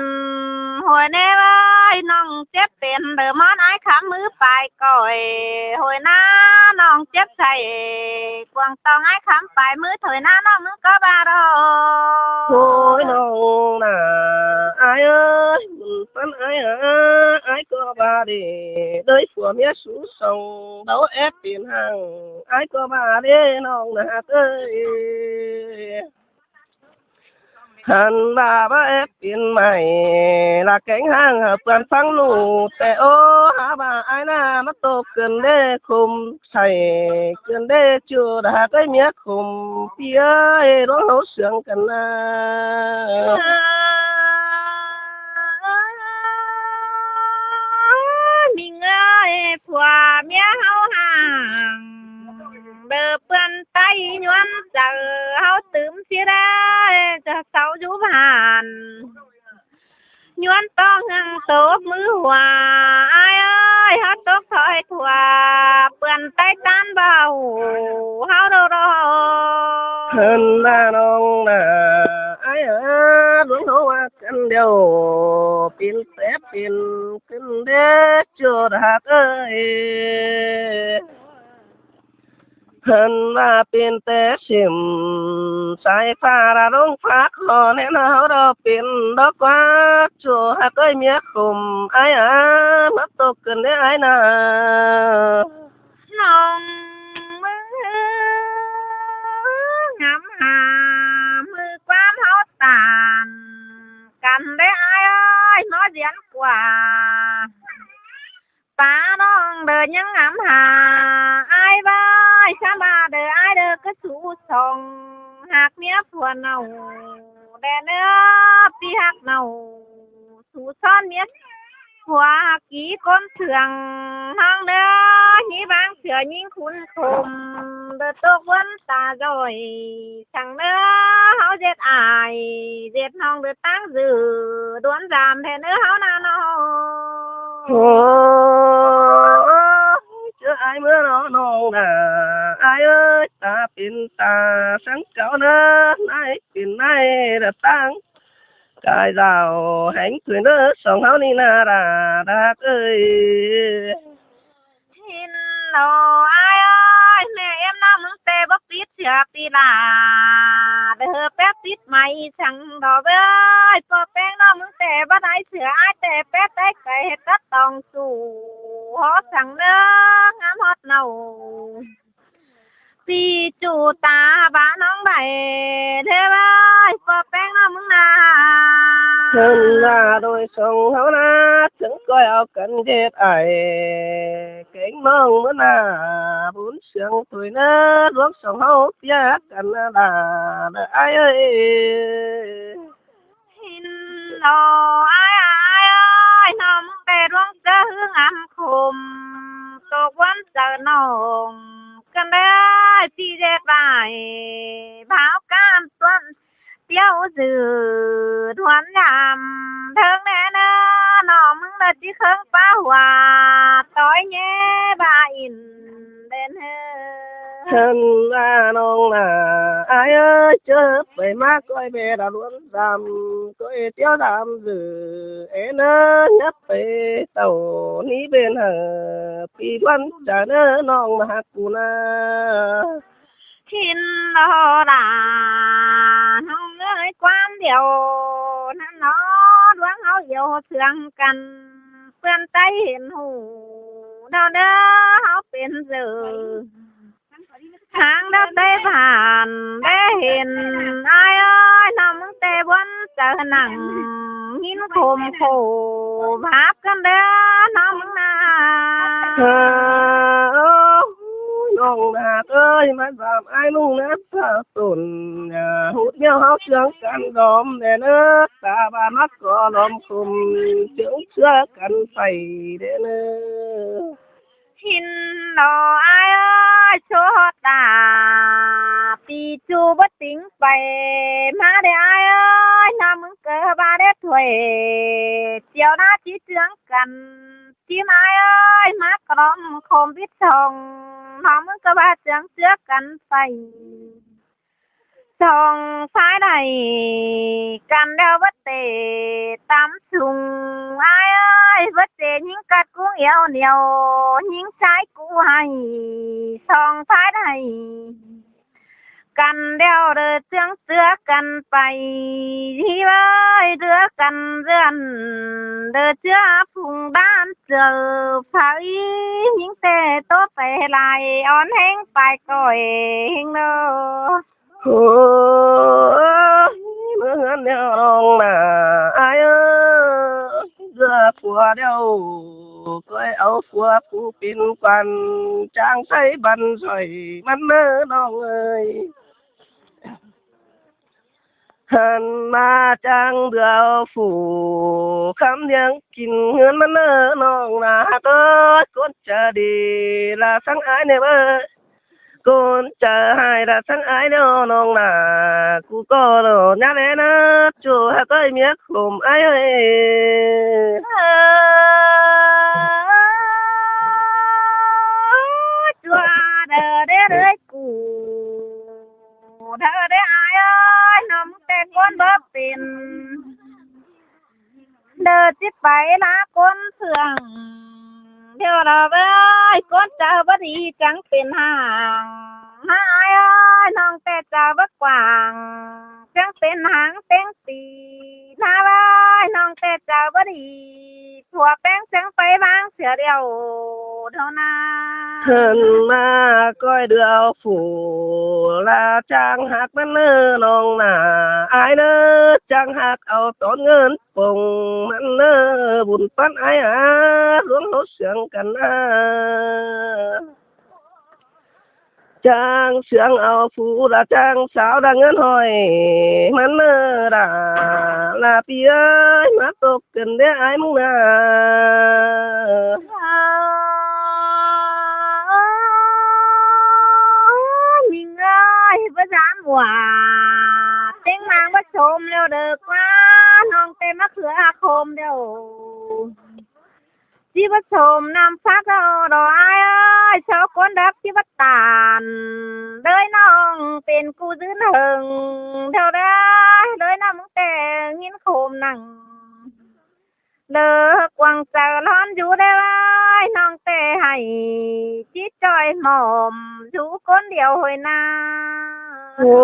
หอยแน่เบ้ยน้องเจ็บเป็ นเดอมอนไอ้ขามือปลายก่อยหอยหน้าน้องเจ็บใส่กวางตองไอ้ขำปลายมือถอยหน้าน้องมึงก็บาดอ โอ้ยน้องน่ะอายเอ้ยปันอายอายก็บาดีโดยผัวเมียสูส่งเบาแอบปีนห่างอายก็บาดีน้องน่ะเอ้ยหันบาบาเอฟปินใหม่ละแกงห้างเปื่อนฟังหนูแต่โอ้หาบาไอ้หน้ามาตกเกินเด้คุมใส่เกินเด้จูดหาได้เมียคุมพี่เอ้ยร้องเขาเสียงกันนะมีเงยผัวเมียเฮาห่างเด้อเปื้อนไตย้อนเจอเฮาตื่มสิได้จะเศร้าอยู่บ้านย้อนต้องหังตบมือหัวอ้ายเอ้ยเฮาตกถอยถั่วเปื้อนไตตานเบาเฮาโดโด เฮินหน้าน้องน่ะไอ้ร้องเขาว่ากันเดียวปินแต่ปินขึ้นเด้จูดหาเอ้ยเพิ่นว่าเป็นแต่สิมสายฟ้าระลงฟ้าขอแน่นเอาเราเป็นดอกว่าจัวหาก้อยเมียคุมไอ้มาตกกันได้ไอ้น่ะน้องมืองามหามือความเฮาตานกันได้อ้ายเอ้ยน้อยเดียนกว่าป้าน้องเดินยังงามหาอ้ายบ้ายชาบาเด้ออ้ายเด้อก็สู้ส่งหากเมียผัวเนาแดนเนื้อพี่หักเนาสู้ซ่อนเมียผัวกี่คนเถื่องห้องเด้อหีบางเสือยิงคุณคมเด้อตกวันตาจอยสั่งเด้อเฮาเจ็ดอายเจ็ดห้องเด้อตั้งจือดวนจามแทนเด้อเฮานาโน โอ้เจอไอ้เมื่อน้องน้องน่ะไอ้เอ้ยตาเป็นตาสังเก่าเด้อนายเป็นนายระตั้งกายเราแห่งคืนเด้อสองเฮานี่น่ารักเอ้ย หินโลอ้ายเอ้ยแม่เอ็มน้ำมึงเตะบักติดเสือกตีลาเด้อแป๊บติดไหมช่างดอกเอ้ยพอแป้งน้ำมึงเตะบ่ได้เสืออ้ายเตะแป๊บได้ไก่เฮ็ดก็ต้องสู้ฮอดช่างเด้องามฮอดเนาปีจูตาบ้าน้องได้เด้อเอ้ยพอแป้งน้ำมึงนา เพิ่นว่าโดยส่งเฮานะถึงก้อยเอากันเฮ็ดไอเก่งน้องมื้อหน้าบุญเสียงตุยเน้อรวมส่งเฮาเปียกันนะล่ะเด้อไอ้เอ้ย หินโลอ้ายอ้ายอ้ายน้องแต่ดวงเจอหึงอำคมตกวันเจอน้องกันได้พี่เด็ดไปเผาการต้นเตี้ยวสื่อทวนยำเทิงแน่เน้อน้องมึงได้ที่เครื่องป้าว่าต้อยแง่บาอินเด่นเฮ เพิ่นว่าน้องน่ะอ้ายเอ้ยเจอไปมาก้อยแม่ดาล้วนดำก้อยเตี้ยวดำสื่อเอ้เน้อยับไปเต่านี้เป็นเหอพี่วันจะเน้อน้องมาหากูนะ หินโลดาน้องเอ้ยความเดียวนั่นเนาะดวงเฮาเหี่ยวเสื่องกันเปื้อนใจเห็นหูเดาเด้อเฮาเป็นเสือทางเดาได้ผ่านได้เห็นอ้ายเอ้ยน้องมึงแต่บนเจอหนังหินโคมโคภาพกันเด้อน้องมึงนา น้องนาเอ้ยมาสามไอ้ลุงนะตาตุนหูเดียวเฮาเชื่องกันดอมแน่เน้อตาบานักก็ดอมคุมเชื่องเชื่อกันไปเด้อเน้อ หินโลอ้ายเอ้ยโชดตาปีจูบ่ติงไปมาได้อ้ายเอ้ยน้ำมึงเกิดบาได้ถ้วยเจียวหน้าที่เจืองกันที่ไม้เอ้ยมากรอมโคมพิษทองน้ำมึงก็บาเจืองเจือกันไปส่องซ้ายใดกันแล้วบ่เตะตามสุงอ้ายเอ้ยบ่เจ ยิงกัดกุ้งเอวเหนียวยิงซ้ายกูให้สองพายให้กันเดียวเดือเจืองเสือกันไปที่ไว้เดือกันเรือนเดือเจือพุงด้านเจอไฟยิงเตะโตไปลายอ่อนแห้งไปก่อยเฮงเด้อโอ้ยเมื่อเดียวน้องน่ะอายเอ้ยเรือผัวเดียวก็เอาผัวผู้ปิ่นควันจางใส่บันใส่มันเน้อน้องเอ้ยหันมาจังเดือฝูคำยังกินเงินมันเน้อน้องน่ะก็คนจะดีละสังอายเนี่ยเบ้อคนจะให้ละสังอายเนี่ยน้องน่ะกูก็โดนยาเลยนะจู่ให้ก็เมียขมอายเอ้ยจัวเด้อเด้อเด้อกูเธอได้อายเอ้ยน้องแต่คนบ่เป็นเดินจิไปลาคนเสื่องเดี๋ยวเราไปคนเจ้าบ่ดีจังเป็นห่างหายเอ้ยน้องแต่เจ้าบ่กว้างจังเป็นหางเต็งตีหน้าบ้านน้องแต่เจ้าบ่ดีผัวแป้งจังไปวางเสียเดียวเท่านั้น หันมาก้อยเดือฝูลาจางหักมันเน้อน้องน่ะอายเน้อจางหักเอาต้นเงินปงมันเน้อบุญปันอายหลวงรถเสียงกันนะจางเสียงเอาผูละจางสาวดังเงินหอยมันเน้อด่าลาปีเอ้ยมาตกกันเด้ออายมึงน่ะมิงเอ้ยประจามว่าเต็งนางว่าชมเร็วเด้อกว่าน้องเต็มมะเขืออาคมเดียวชีวชมนำพักเอาดอกอ้ายเอ้ยชาวคนรักชีวตานเด้ยน้องเป็นกูยืนหึงเท่าได้เด้ยน้ำมึงแต่งินโคมนั่งเลิกกวางเจอร้อนอยู่ได้ไว้น้องแต่ให้จิตจอยหมอมอยู่คนเดียวหอยนา โอ้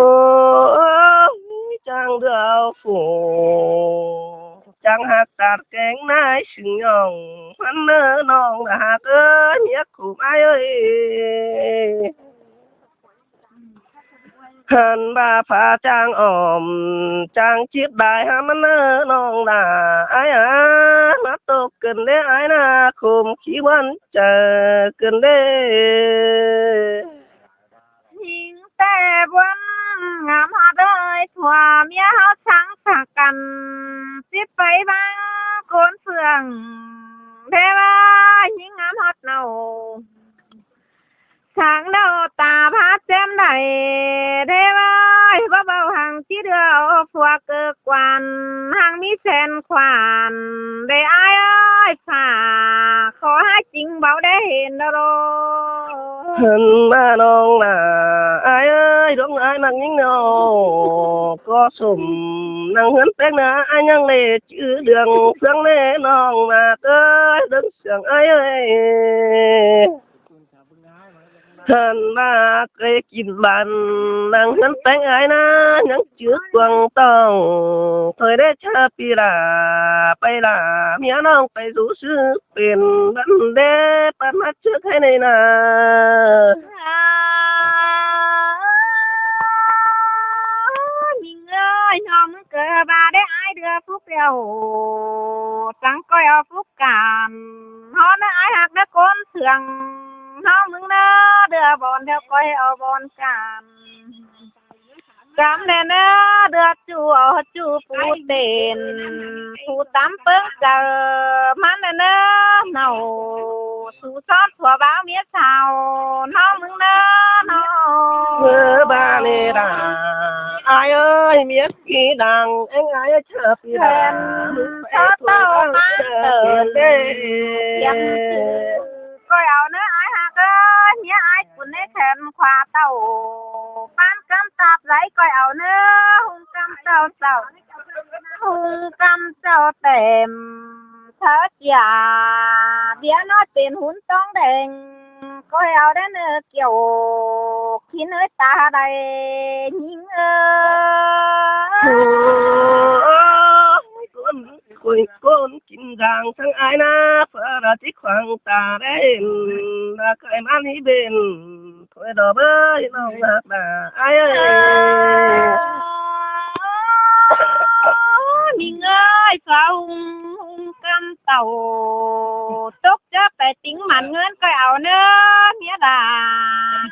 ยจังเดือฝูจังหักตัดแกงนายสึงยองมันเน้อน้องน่ะหักเอ้ยเมียขู่อายเอ้ยหันบาผาจางอ่อมจางจิตได้หามันเน้อน้องน่ะอายมาตกกันเด้ออายน่ะคุมขี้วันเจอกันเด้หิงแต่บนงามหาเลยถั่วเมียเฮาชังสักกันสิไปบ้างคนเฟืองเทว่าหิงงามฮอดเนาช้างเดาตาพาแจ่มได้เทว่าบ่เบาห่างที่เดียวผัวเกิดกวนห่างมีแสนขวานได้อายเอ้ยฝ่าขอให้จริงเบาได้เห็นเด้อ หันมาน้องน่ะอายเอ้ยดวงอายมักยิ่งเนาะก็สมนั่งเฮือนแป้งนะอายยังเล่ชื่อเดืองเสียงแน่น้องน่ะเอ้ยดึงเสียงอายเอ้ยหันมาเคยกินบันนั่งเฮือนแป้งอายนะยังชื่อกวางต้องเคยได้ชาปีลาไปลาเมียน้องไปสู่ซื้อเป็นบันเดปันมาเชื่อใครในนายิงเอ้ยน้องมึงเกิดมาได้อายเดือฟุกเดียวจังก้อยเอาฟุกกันฮอนะอายหักนะคนเสืองน้องมึงนะเดือบอนเดียวก้อยเอาบอนกันกำเนเนเดือจูเอาจูปูเต็นปูตำเปิ้งเจอมันเนเนาสู่ซ้อนถั่วบ้าเมียสาวน้องมึงนะน้องเมื่อบาเนดาอายเอ้ยเมียกี่ดังเอ็งอายเชอปีดาชอบเต้ามาเตินเด้ยังก้อยเอาเนื้ออายหักเอ้ยเมียอายกุนในแขนขวาเต้าปานกำตับไหลก้อยเอาเนื้อหุงกำเจ้าเจ้าหุงกำเจ้าเต็มเธออย่าง เบี้ยน้อยเป็นหุ่นต้องแดงก็เอาได้เนื้อเกี่ยวขี้เนื้อตาใดยิงcon kinh rằng thằng ai na phở ra chiếc khoảng ta đến là cái mang đi bên thôi đó bơi nó lạc là ai ơi mình ơi sao cam tàu tốt cho phải tính mạnh ngân coi ảo nữa nghĩa là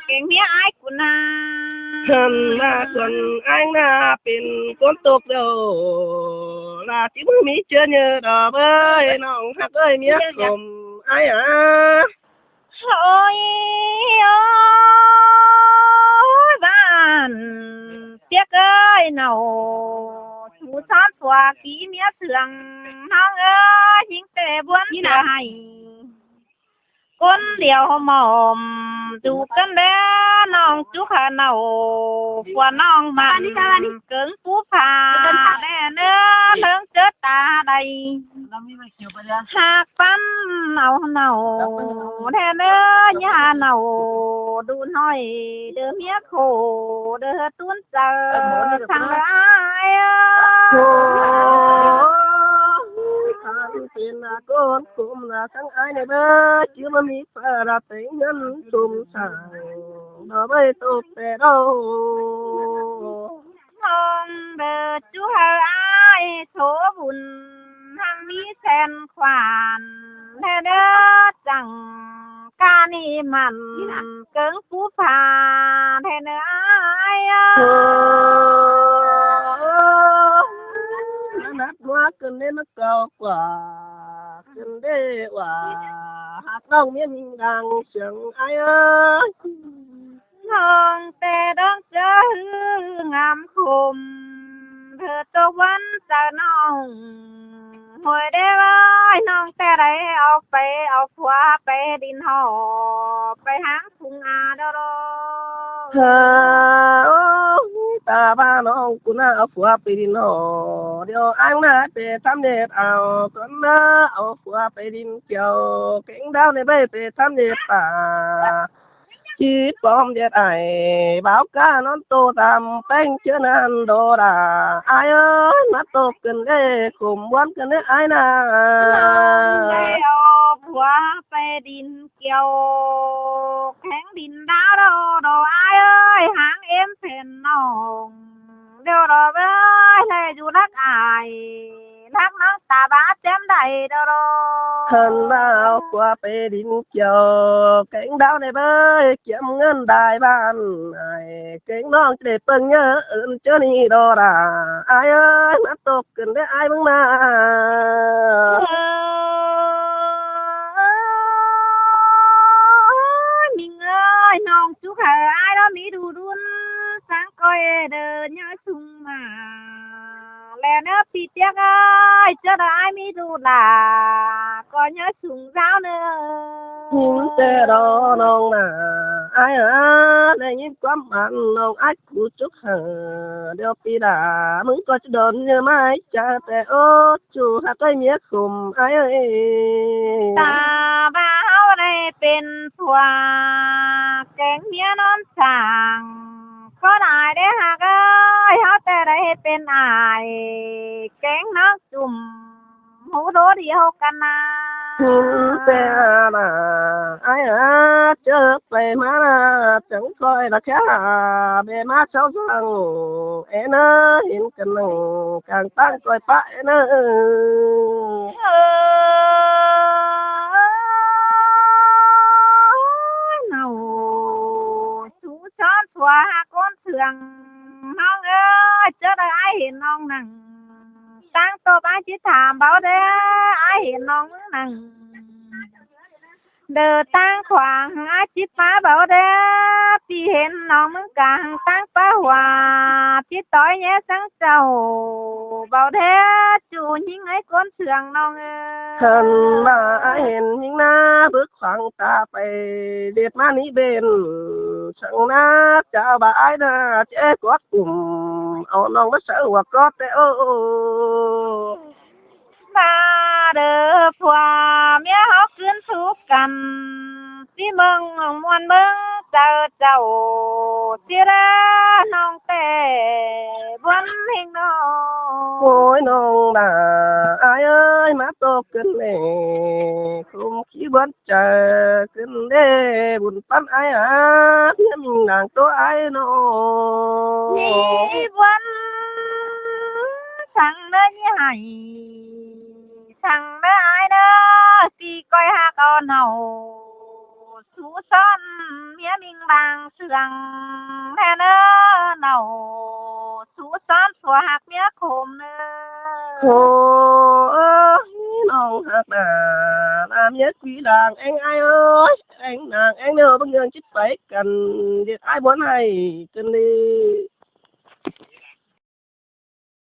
cái nghĩa ai của na thân là còn anh là bên con tục đâu là chỉ mới mỹ chưa nhớ đó bơi nó hát ơi miếng cùng ai à ôi ôi bạn tiếc ơi nào chú sát qua kỹ mía thường hăng ơi những tệ buồn này con liều mồm chú cân bé nong chú hà nào qua nong mà cứng phú phà đè nữa lớn chết ta đây hạt pan nào nào đè nữa nhà nào đu nói đứa mía khổ đứa tuôn giờ thằng ai tiền là con cũng là thằng ai này bơ chứ mà mi phải là tính nhân tùm sàng nó bây tốt để đâu không đờ chú hờ ai số buồn hàng mi sen khoản thế đó chẳng ca ni mặn cứng phú phà thế nữa ai nát quá cần nên nó cao quả cần đê quả hạt đông miếng mình đang chẳng ai ơi non tê đón chớ ngắm khum thơ tô vẫn chờ nong hồi đêm ơi non tê đấy ao khóa pe đin hò pe háng thùng đâu ta ba nó cũng là phù hợp với nó điều anh là để tham đẹp ao tuấn nó ao phù hợp với chiều cánh đau này bây để tham đẹp chỉ bom đẹp ai báo cá nó tô tam bánh chưa nan đồ đà ai ơi nó tô cần để cùng muốn cần để ai na phù hợp với chiều cánh đin đau đồ ai ơi háng em phèn nòng điều đó với là dù đắc ai đắc nó ta bá chém đầy đâu thân nào qua bề đỉnh chiều cánh đau này bơi kiếm ngân đài ban này cánh non để từng nhớ ơn chớ ni đó là ai ơi mắt tục cần để ai bưng mà mình ơi non chú khờ ai đó mỹ đu đun sáng coi đờ nhớ sung mà lẽ nữa bị tiếc ơi cho đã ai mỹ đu là có nhớ sung giáo nữa những xe đó non là ai à để nhìn quắm bạn non ai cũng chúc hờ đều bị đã muốn có chút đồn như mai cha tè ô chú hát cái miếng khum ai ơi ta bao đâyเป็นผัวแกงเมียนอนสั่งก็ได้เด้อฮักเอ้ยเฮาแต่ได้เป็นอายแกงน้องจุ่มหูโดเดียวกันนะ xe là ai à chớ về má là chẳng coi là khá bề má cháu rằng em nó hiện cần càng tăng coi bạ em nó nào chú chót xóa con thường non ơi chớ đây ai hiện non nằng tăng tô ai chỉ thảm báo đấy ai hiện non nằng đờ tăng khoảng ai chỉ phá bảo đấy thì hiện nonมึงcàng tăng phá hòa chỉ tối nhé sáng sầu bảo thế chủ những ấy con thường non thân mà ai hiện những na bước khoảng ta phải điệt má ní bên chẳng na chào bà ai na chế quát cùng ông non mất sợ hoặc có té ô ba đờ phòa mía hócขึ้นสู นสิเมืองมวนเมืองเจ้าเจ้าสิระน้องแต่บนเฮงน้อง โอ้ยน้องด่าอายเอ้ยมาตกกันเล่คุมขี้บันเจอกันเด้บุญปันอายอาเพียมิงนางตัวอายน้อง นี่วันสั่งเด้อยี่ให้สั่งเด้ออายเด้อตีก้อยหักเอาเนาสู้ซ้อนเมียมิงบางเสืองแท้เด้อเนาสู้ซ้อนสัวหักเมียโคมเด้อ โอ้ยน้องหักนาlàm nhất quý làng anh ai ơi anh nàng anh nhớ bao nhiêu chích phải cần việc ai muốn hay cần đi